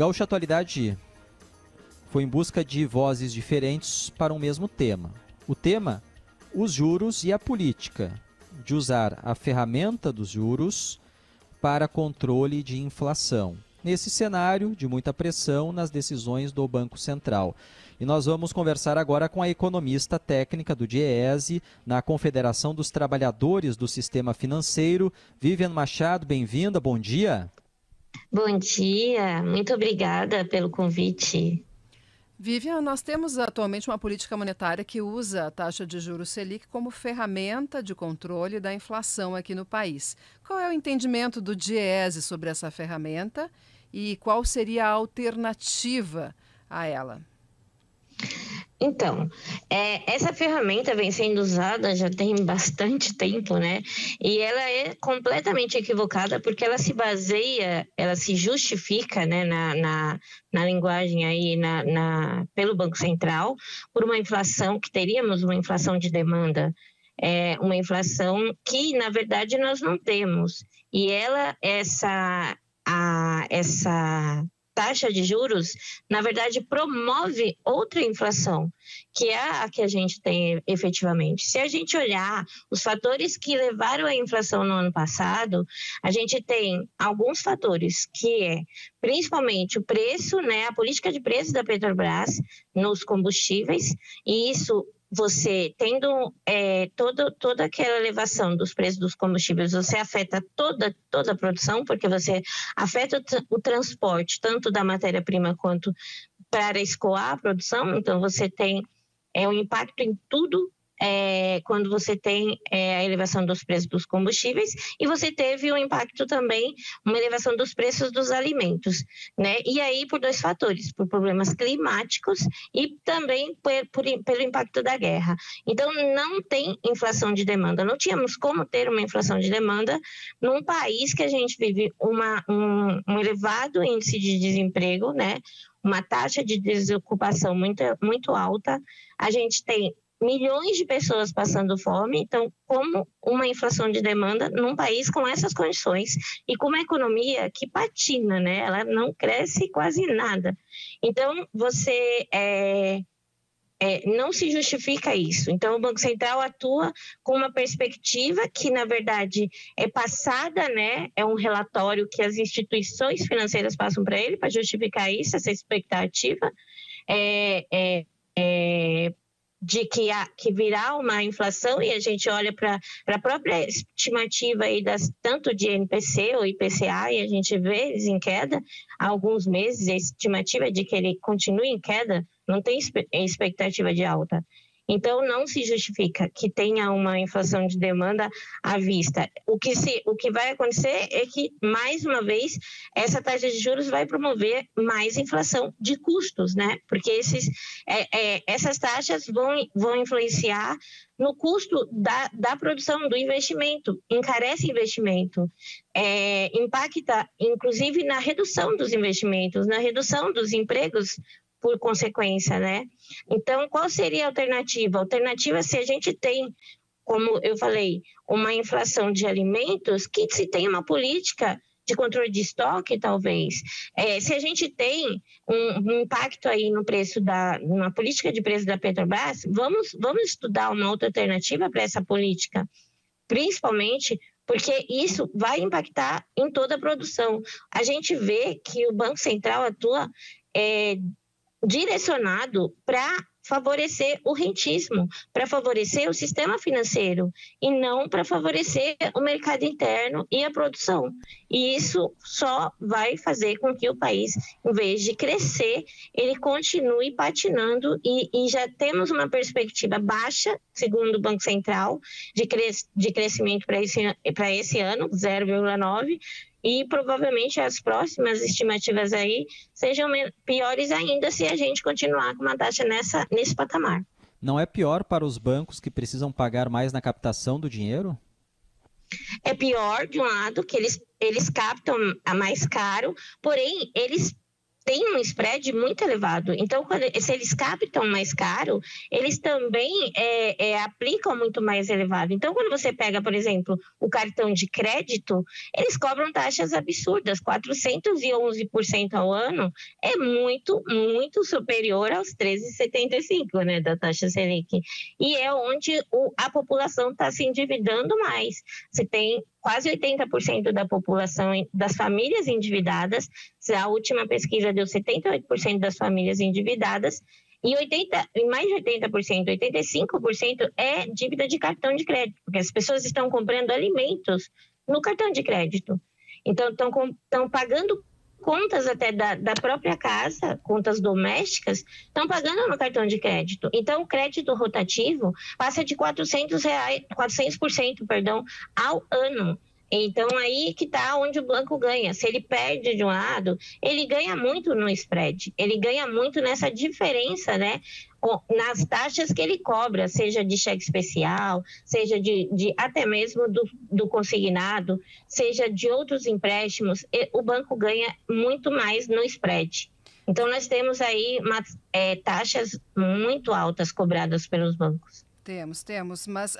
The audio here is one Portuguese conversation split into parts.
Gaúcha Atualidade foi em busca de vozes diferentes para um mesmo tema. O tema, os juros e a política de usar a ferramenta dos juros para controle de inflação, nesse cenário de muita pressão nas decisões do Banco Central. E nós vamos conversar agora com a economista técnica do DIEESE, na Confederação dos Trabalhadores do Sistema Financeiro, Vivian Machado. Bem-vinda, bom dia. Bom dia, muito obrigada pelo convite. Vivian, nós temos atualmente uma política monetária que usa a taxa de juros Selic como ferramenta de controle da inflação aqui no país. Qual é o entendimento do DIEESE sobre essa ferramenta e qual seria a alternativa a ela? Então, essa ferramenta vem sendo usada já tem bastante tempo, né? E ela é completamente equivocada porque ela se baseia, ela se justifica, né, na linguagem aí, pelo Banco Central, por uma inflação, que teríamos uma inflação de demanda, uma inflação que, na verdade, nós não temos. E essa taxa de juros, na verdade, promove outra inflação, que é a que a gente tem efetivamente. Se a gente olhar os fatores que levaram à inflação no ano passado, a gente tem alguns fatores, que é principalmente o preço, né, a política de preço da Petrobras nos combustíveis, e isso você tendo toda aquela elevação dos preços dos combustíveis, você afeta toda a produção, porque você afeta o transporte, tanto da matéria-prima quanto para escoar a produção. Então, você tem um impacto em tudo quando você tem a elevação dos preços dos combustíveis, e você teve um impacto também, uma elevação dos preços dos alimentos, né? E aí por dois fatores, por problemas climáticos e também pelo impacto da guerra. Então não tem inflação de demanda, não tínhamos como ter uma inflação de demanda num país que a gente vive um elevado índice de desemprego, né? Uma taxa de desocupação muito, muito alta, a gente tem milhões de pessoas passando fome. Então, como uma inflação de demanda num país com essas condições e com uma economia que patina, né? Ela não cresce quase nada. Então, você não se justifica isso. Então, o Banco Central atua com uma perspectiva que, na verdade, é passada, né? É um relatório que as instituições financeiras passam para ele para justificar isso, essa expectativa. De que virá uma inflação, e a gente olha para a própria estimativa aí tanto de NPC ou IPCA, e a gente vê eles em queda há alguns meses, a estimativa é de que ele continue em queda, não tem expectativa de alta. Então, não se justifica que tenha uma inflação de demanda à vista. O que vai acontecer é que, mais uma vez, essa taxa de juros vai promover mais inflação de custos, né? Porque essas taxas vão influenciar no custo da produção, do investimento, encarece investimento, impacta, inclusive, na redução dos investimentos, na redução dos empregos, por consequência, né? Então, qual seria a alternativa? A alternativa, se a gente tem, como eu falei, uma inflação de alimentos, que se tem uma política de controle de estoque, talvez. Se a gente tem um impacto aí no preço numa política de preço da Petrobras, vamos estudar uma outra alternativa para essa política, principalmente porque isso vai impactar em toda a produção. A gente vê que o Banco Central atua direcionado para favorecer o rentismo, para favorecer o sistema financeiro e não para favorecer o mercado interno e a produção. E isso só vai fazer com que o país, em vez de crescer, ele continue patinando, e já temos uma perspectiva baixa, segundo o Banco Central, de crescimento para esse ano, 0,9%, e provavelmente as próximas estimativas aí sejam piores ainda se a gente continuar com uma taxa nesse patamar. Não é pior para os bancos que precisam pagar mais na captação do dinheiro? É pior, de um lado, que eles captam a mais caro, porém, eles tem um spread muito elevado. Então, se eles captam mais caro, eles também aplicam muito mais elevado. Então, quando você pega, por exemplo, o cartão de crédito, eles cobram taxas absurdas, 411% ao ano, é muito, muito superior aos 13,75%, né, da taxa Selic. E é onde a população está se endividando mais. Você tem quase 80% da população, das famílias endividadas, a última pesquisa deu 78% das famílias endividadas, e mais de 80%, 85% é dívida de cartão de crédito, porque as pessoas estão comprando alimentos no cartão de crédito. Então, estão pagando contas até da própria casa, contas domésticas, estão pagando no cartão de crédito. Então, o crédito rotativo passa de 400%, ao ano. Então, aí que está onde o banco ganha. Se ele perde de um lado, ele ganha muito no spread. Ele ganha muito nessa diferença, né? Nas taxas que ele cobra, seja de cheque especial, seja de até mesmo do consignado, seja de outros empréstimos, o banco ganha muito mais no spread. Então, nós temos aí taxas muito altas cobradas pelos bancos. Temos. Mas,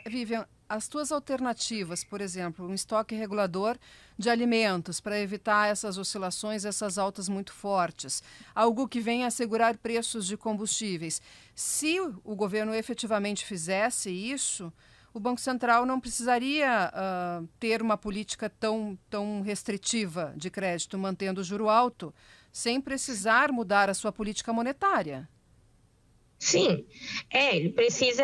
Vivian, as tuas alternativas, por exemplo, um estoque regulador de alimentos para evitar essas oscilações, essas altas muito fortes, algo que venha assegurar preços de combustíveis. Se o governo efetivamente fizesse isso, o Banco Central não precisaria ter uma política tão restritiva de crédito, mantendo o juro alto, sem precisar mudar a sua política monetária. Sim, ele precisa,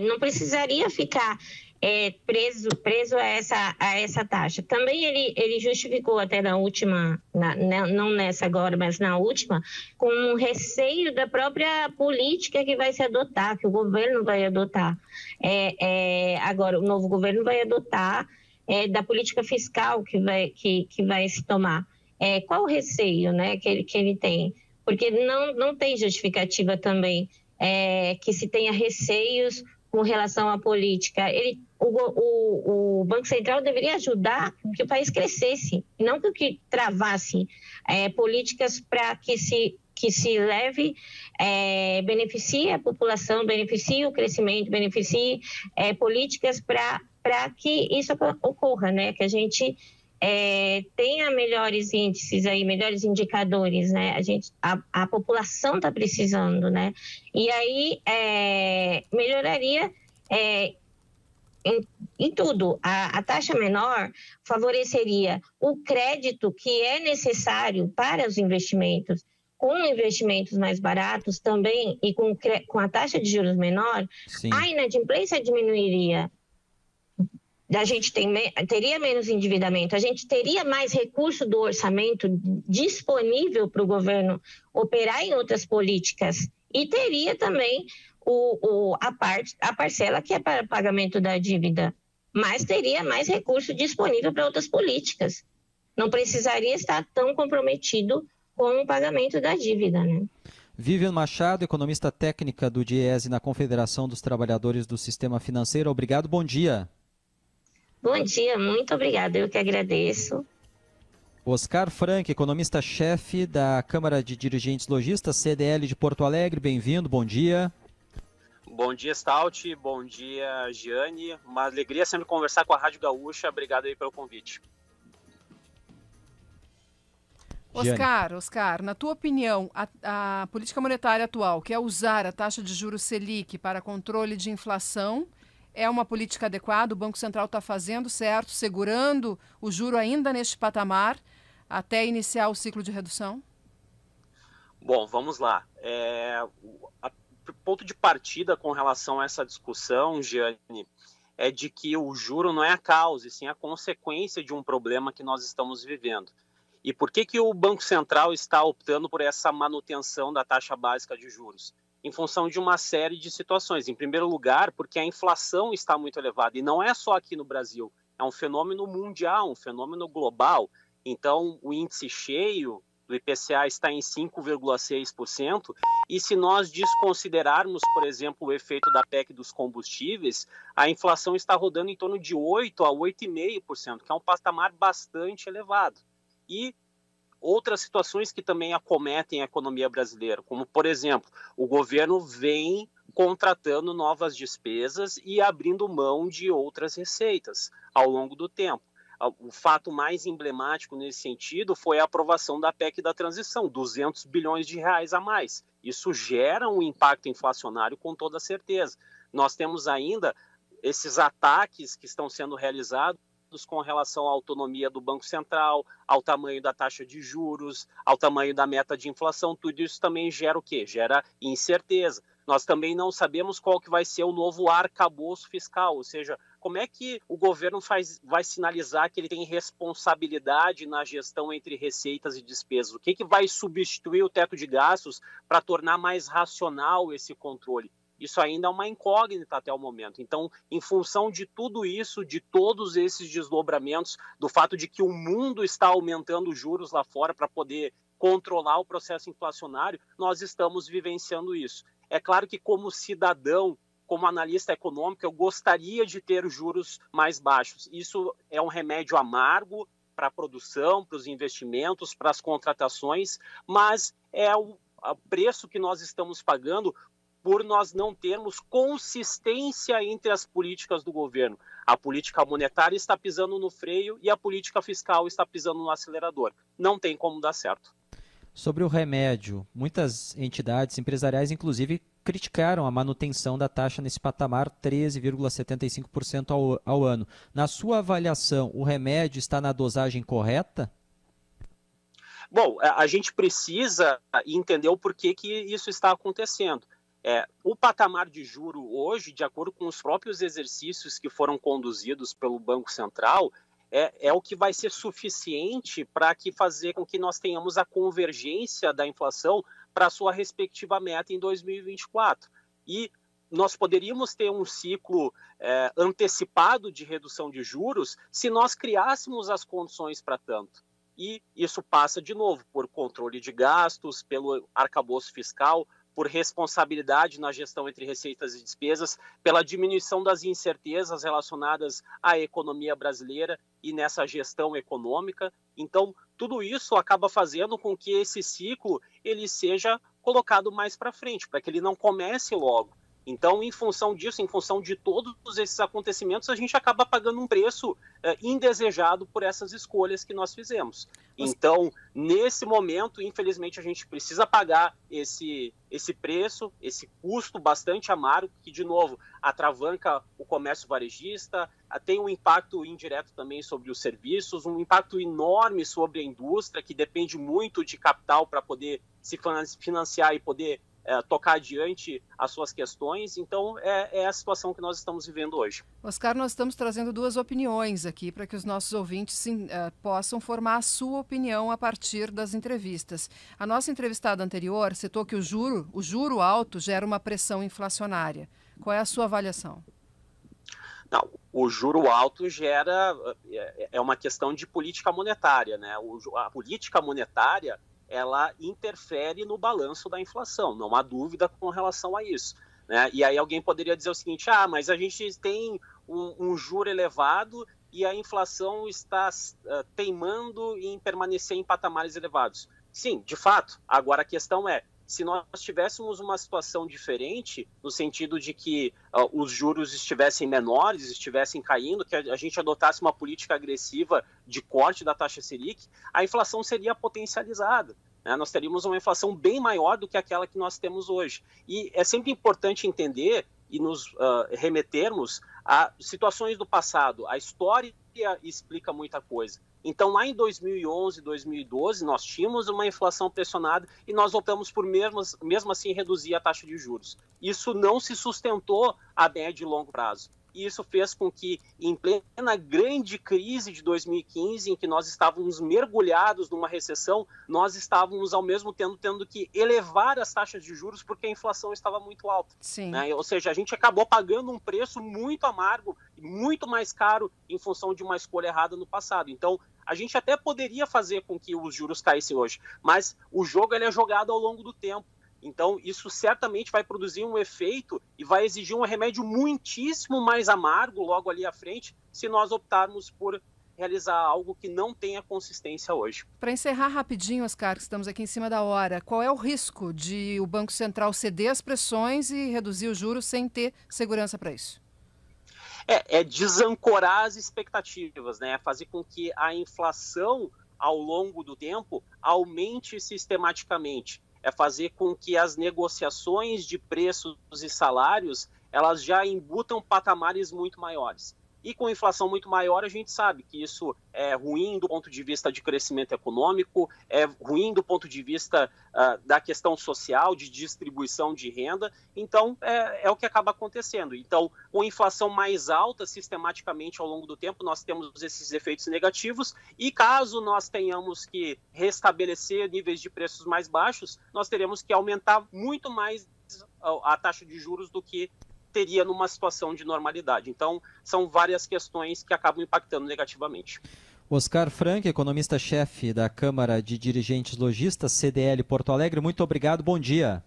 não precisaria ficar preso a essa taxa. Também ele justificou até na última, não nessa agora, mas na última, com um receio da própria política que vai se adotar, que o governo vai adotar. Agora, o novo governo vai adotar da política fiscal que vai se tomar. Qual o receio, né, que ele tem? Porque não tem justificativa também que se tenha receios com relação à política. O Banco Central deveria ajudar que o país crescesse, não que travasse políticas para que se leve, beneficie a população, beneficie o crescimento, beneficie políticas para que isso ocorra, né? Que a gente tenha melhores índices aí, melhores indicadores, né? A população está precisando, né? E aí melhoraria em tudo. A taxa menor favoreceria o crédito que é necessário para os investimentos. Com investimentos mais baratos também e com a taxa de juros menor, Sim. a inadimplência diminuiria. A gente teria menos endividamento, a gente teria mais recurso do orçamento disponível para o governo operar em outras políticas e teria também a parcela que é para o pagamento da dívida, mas teria mais recurso disponível para outras políticas. Não precisaria estar tão comprometido com o pagamento da dívida, né? Vivian Machado, economista técnica do DIEESE na Confederação dos Trabalhadores do Sistema Financeiro. Obrigado, bom dia. Bom dia, muito obrigada, eu que agradeço. Oscar Frank, economista-chefe da Câmara de Dirigentes Lojistas, CDL de Porto Alegre, bem-vindo, bom dia. Bom dia, Stout, bom dia, Giane, uma alegria sempre conversar com a Rádio Gaúcha, obrigado aí pelo convite. Oscar, na tua opinião, a política monetária atual, que é usar a taxa de juros Selic para controle de inflação, é uma política adequada? O Banco Central está fazendo certo, segurando o juro ainda neste patamar até iniciar o ciclo de redução? Bom, vamos lá. O ponto de partida com relação a essa discussão, Giane, é de que o juro não é a causa, e sim a consequência de um problema que nós estamos vivendo. E por que o Banco Central está optando por essa manutenção da taxa básica de juros? Em função de uma série de situações. Em primeiro lugar, porque a inflação está muito elevada, e não é só aqui no Brasil, é um fenômeno mundial, um fenômeno global. Então, o índice cheio do IPCA está em 5,6%, e se nós desconsiderarmos, por exemplo, o efeito da PEC dos combustíveis, a inflação está rodando em torno de 8% a 8,5%, que é um patamar bastante elevado. E outras situações que também acometem a economia brasileira, como, por exemplo, o governo vem contratando novas despesas e abrindo mão de outras receitas ao longo do tempo. O fato mais emblemático nesse sentido foi a aprovação da PEC da transição, 200 bilhões de reais a mais. Isso gera um impacto inflacionário com toda certeza. Nós temos ainda esses ataques que estão sendo realizados com relação à autonomia do Banco Central, ao tamanho da taxa de juros, ao tamanho da meta de inflação. Tudo isso também gera o quê? Gera incerteza. Nós também não sabemos qual que vai ser o novo arcabouço fiscal, ou seja, como é que o governo vai sinalizar que ele tem responsabilidade na gestão entre receitas e despesas? O que vai substituir o teto de gastos para tornar mais racional esse controle? Isso ainda é uma incógnita até o momento. Então, em função de tudo isso, de todos esses desdobramentos, do fato de que o mundo está aumentando os juros lá fora para poder controlar o processo inflacionário, nós estamos vivenciando isso. É claro que, como cidadão, como analista econômico, eu gostaria de ter juros mais baixos. Isso é um remédio amargo para a produção, para os investimentos, para as contratações, mas é o preço que nós estamos pagando por nós não termos consistência entre as políticas do governo. A política monetária está pisando no freio e a política fiscal está pisando no acelerador. Não tem como dar certo. Sobre o remédio, muitas entidades empresariais, inclusive, criticaram a manutenção da taxa nesse patamar 13,75% ao ano. Na sua avaliação, o remédio está na dosagem correta? Bom, a gente precisa entender o porquê que isso está acontecendo. O patamar de juro hoje, de acordo com os próprios exercícios que foram conduzidos pelo Banco Central, é o que vai ser suficiente para fazer com que nós tenhamos a convergência da inflação para a sua respectiva meta em 2024. E nós poderíamos ter um ciclo antecipado de redução de juros se nós criássemos as condições para tanto. E isso passa, de novo, por controle de gastos, pelo arcabouço fiscal, por responsabilidade na gestão entre receitas e despesas, pela diminuição das incertezas relacionadas à economia brasileira e nessa gestão econômica. Então, tudo isso acaba fazendo com que esse ciclo ele seja colocado mais para frente, para que ele não comece logo. Então, em função disso, em função de todos esses acontecimentos, a gente acaba pagando um preço indesejado por essas escolhas que nós fizemos. Então, nesse momento, infelizmente, a gente precisa pagar esse preço, esse custo bastante amargo, que, de novo, atravanca o comércio varejista, tem um impacto indireto também sobre os serviços, um impacto enorme sobre a indústria, que depende muito de capital para poder se financiar e poder tocar adiante as suas questões. Então, é a situação que nós estamos vivendo hoje. Oscar, nós estamos trazendo duas opiniões aqui para que os nossos ouvintes possam formar a sua opinião a partir das entrevistas. A nossa entrevistada anterior citou que o juro alto gera uma pressão inflacionária. Qual é a sua avaliação? Não, o juro alto é uma questão de política monetária, né? A política monetária ela interfere no balanço da inflação, não há dúvida com relação a isso, né? E aí alguém poderia dizer o seguinte, mas a gente tem um juro elevado e a inflação está teimando em permanecer em patamares elevados. Sim, de fato. Agora a questão é, se nós tivéssemos uma situação diferente, no sentido de que os juros estivessem menores, estivessem caindo, que a gente adotasse uma política agressiva de corte da taxa Selic, a inflação seria potencializada, né? Nós teríamos uma inflação bem maior do que aquela que nós temos hoje. E é sempre importante entender e nos remetermos a situações do passado. A história explica muita coisa. Então, lá em 2011, 2012, nós tínhamos uma inflação pressionada e nós optamos por, mesmo assim, reduzir a taxa de juros. Isso não se sustentou a médio e longo prazo. E isso fez com que, em plena grande crise de 2015, em que nós estávamos mergulhados numa recessão, nós estávamos, ao mesmo tempo, tendo que elevar as taxas de juros porque a inflação estava muito alta. Sim. Né? Ou seja, a gente acabou pagando um preço muito amargo, muito mais caro em função de uma escolha errada no passado. Então, a gente até poderia fazer com que os juros caíssem hoje, mas o jogo ele é jogado ao longo do tempo. Então, isso certamente vai produzir um efeito e vai exigir um remédio muitíssimo mais amargo logo ali à frente, se nós optarmos por realizar algo que não tenha consistência hoje. Para encerrar rapidinho, Oscar, que estamos aqui em cima da hora, qual é o risco de o Banco Central ceder às pressões e reduzir os juros sem ter segurança para isso? É desancorar as expectativas, né? Fazer com que a inflação, ao longo do tempo, aumente sistematicamente. É fazer com que as negociações de preços e salários, elas já embutam patamares muito maiores. E com inflação muito maior, a gente sabe que isso é ruim do ponto de vista de crescimento econômico, é ruim do ponto de vista da questão social, de distribuição de renda. Então, é o que acaba acontecendo. Então, com inflação mais alta, sistematicamente ao longo do tempo, nós temos esses efeitos negativos. E caso nós tenhamos que restabelecer níveis de preços mais baixos, nós teremos que aumentar muito mais a taxa de juros do que teria numa situação de normalidade. Então, são várias questões que acabam impactando negativamente. Oscar Frank, economista-chefe da Câmara de Dirigentes Lojistas, CDL Porto Alegre, muito obrigado, bom dia.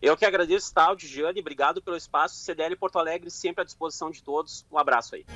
Eu que agradeço, Giane, obrigado pelo espaço. CDL Porto Alegre sempre à disposição de todos. Um abraço aí.